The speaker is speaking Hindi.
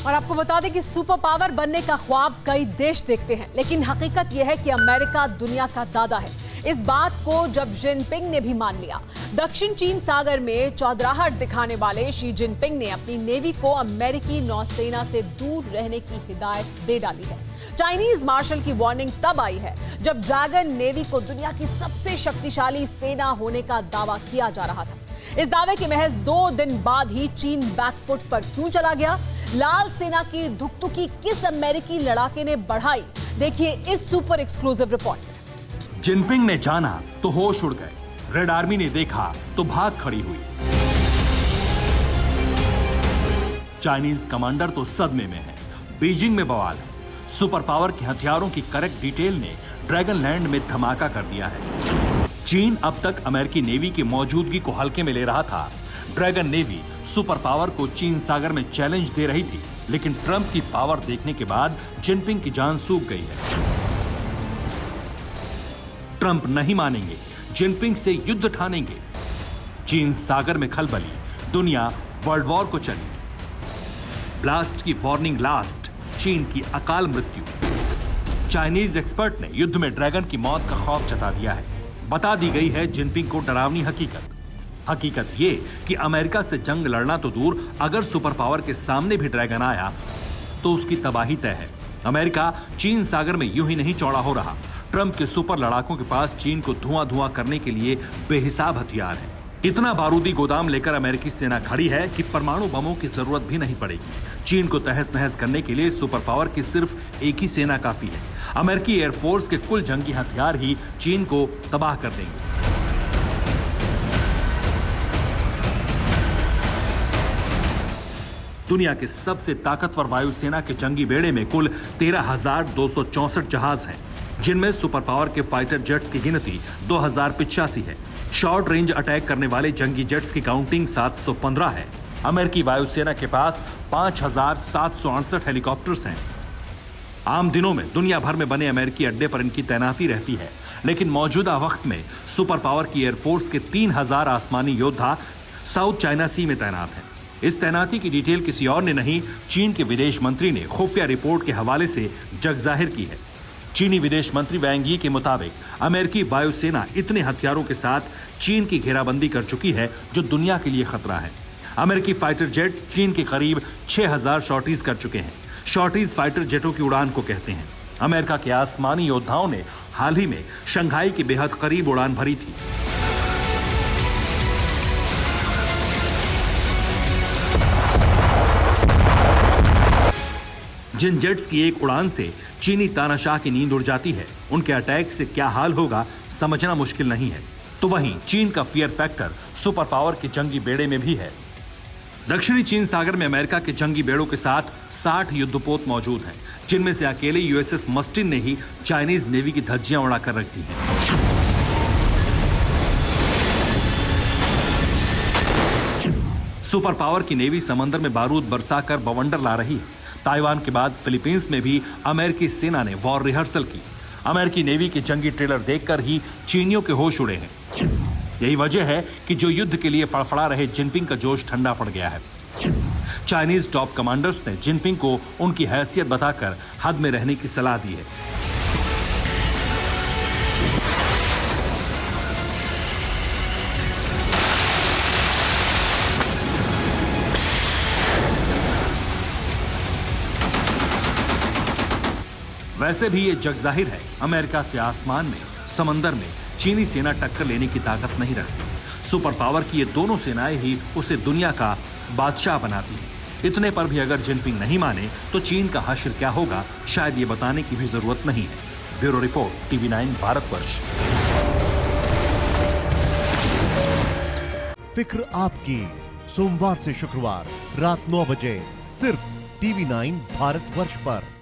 और आपको बता दें कि सुपर पावर बनने का ख्वाब कई देश देखते हैं, लेकिन हकीकत यह है कि अमेरिका दुनिया का दादा है। इस बात को जब जिनपिंग ने भी मान लिया। दक्षिण चीन सागर में चौधराहट दिखाने वाले शी जिनपिंग ने अपनी नेवी को अमेरिकी नौसेना से दूर रहने की हिदायत दे डाली है। चाइनीज मार्शल की वार्निंग तब आई है जब ड्रैगन नेवी को दुनिया की सबसे शक्तिशाली सेना होने का दावा किया जा रहा था। इस दावे के महज 2 दिन बाद ही चीन बैकफुट पर क्यों चला गया? लाल सेना की धुकधुकी किस अमेरिकी लड़ाके ने बढ़ाई? देखिए इस सुपर एक्सक्लूसिव रिपोर्ट में। जिनपिंग ने जाना तो होश उड़ गए, रेड आर्मी ने देखा तो भाग खड़ी हुई। चाइनीज कमांडर तो सदमे में है, बीजिंग में बवाल है। सुपर पावर के हथियारों की करेक्ट डिटेल ने ड्रैगन लैंड में धमाका कर दिया है। चीन अब तक अमेरिकी नेवी की मौजूदगी को हल्के में ले रहा था। ड्रैगन नेवी सुपर पावर को चीन सागर में चैलेंज दे रही थी, लेकिन ट्रंप की पावर देखने के बाद जिनपिंग की जान सूख गई है। ट्रंप नहीं मानेंगे, जिनपिंग से युद्ध ठानेंगे। चीन सागर में खलबली, दुनिया वर्ल्ड वॉर को चली। ब्लास्ट की वार्निंग लास्ट, चीन की अकाल मृत्यु। चाइनीज एक्सपर्ट ने युद्ध में ड्रैगन की मौत का खौफ जता दिया है। बता दी गई है जिनपिंग को डरावनी हकीकत ये कि अमेरिका से जंग लड़ना तो दूर, अगर सुपर पावर के सामने भी ड्रैगन आया तो उसकी तबाही तय है। अमेरिका चीन सागर में यूं ही नहीं चौड़ा हो रहा। ट्रंप के सुपर लड़ाकों के पास चीन को धुआं करने के लिए बेहिसाब हथियार है। इतना बारूदी गोदाम लेकर अमेरिकी सेना खड़ी है कि परमाणु बमों की जरूरत भी नहीं पड़ेगी। चीन को तहस नहस करने के लिए सुपर पावर की सिर्फ एक ही सेना काफी है। अमेरिकी एयरफोर्स के कुल जंगी हथियार ही चीन को तबाह कर देंगे। दुनिया के सबसे ताकतवर वायुसेना के जंगी बेड़े में कुल 13,264 जहाज हैं, जिनमें सुपर पावर के फाइटर जेट्स की गिनती 2085 है। शॉर्ट रेंज अटैक करने वाले जंगी जेट्स की काउंटिंग 715 है। अमेरिकी वायुसेना के पास 5,768 हेलीकॉप्टर्स हैं। आम दिनों में दुनिया भर में बने अमेरिकी अड्डे पर इनकी तैनाती रहती है, लेकिन मौजूदा वक्त में सुपर पावर की एयरफोर्स के 3,000 आसमानी योद्धा साउथ चाइना सी में तैनात हैं। इस तैनाती की डिटेल किसी और ने नहीं, चीन के विदेश मंत्री ने खुफिया रिपोर्ट के हवाले से जग जाहिर की है। चीनी विदेश मंत्री वैंग यी के मुताबिक अमेरिकी वायुसेना इतने हथियारों के साथ चीन की घेराबंदी कर चुकी है जो दुनिया के लिए खतरा है। अमेरिकी फाइटर जेट चीन के करीब 6,000 शॉर्टीज कर चुके हैं। शॉर्टीज फाइटर जेटों की उड़ान को कहते हैं। अमेरिका के आसमानी योद्धाओं ने हाल ही में शंघाई के बेहद करीब उड़ान भरी थी। जिन जेट्स की एक उड़ान से चीनी तानाशाह की नींद उड़ जाती है, उनके अटैक से क्या हाल होगा समझना मुश्किल नहीं है। तो वहीं चीन का फियर फैक्टर सुपर पावर के जंगी बेड़े में भी है। दक्षिणी चीन सागर में अमेरिका के जंगी बेड़ों के साथ 60 युद्धपोत मौजूद हैं, जिनमें से अकेले यूएसएस मस्टिन ने ही चाइनीज नेवी की धज्जियां उड़ाकर रख दी हैं। सुपर पावर की नेवी समंदर में बारूद बरसाकर बवंडर ला रही है। ताइवान के बाद फिलीपींस में भी अमेरिकी सेना ने वॉर रिहर्सल की। अमेरिकी नेवी के जंगी ट्रेलर देखकर ही चीनियों के होश उड़े हैं। यही वजह है कि जो युद्ध के लिए फड़फड़ा रहे जिनपिंग का जोश ठंडा पड़ गया है। चाइनीज टॉप कमांडर्स ने जिनपिंग को उनकी हैसियत बताकर हद में रहने की सलाह दी है। वैसे भी ये जग जाहिर है, अमेरिका से आसमान में, समंदर में चीनी सेना टक्कर लेने की ताकत नहीं रखती। सुपर पावर की ये दोनों सेनाएं ही उसे दुनिया का बादशाह बनाती हैं। इतने पर भी अगर जिनपिंग नहीं माने तो चीन का हश्र क्या होगा, शायद ये बताने की भी जरूरत नहीं है। Bureau report, TV9 Bharatvarsh. फिक्र आपकी, सोमवार से शुक्रवार रात 9 बजे सिर्फ TV9 भारतवर्ष पर।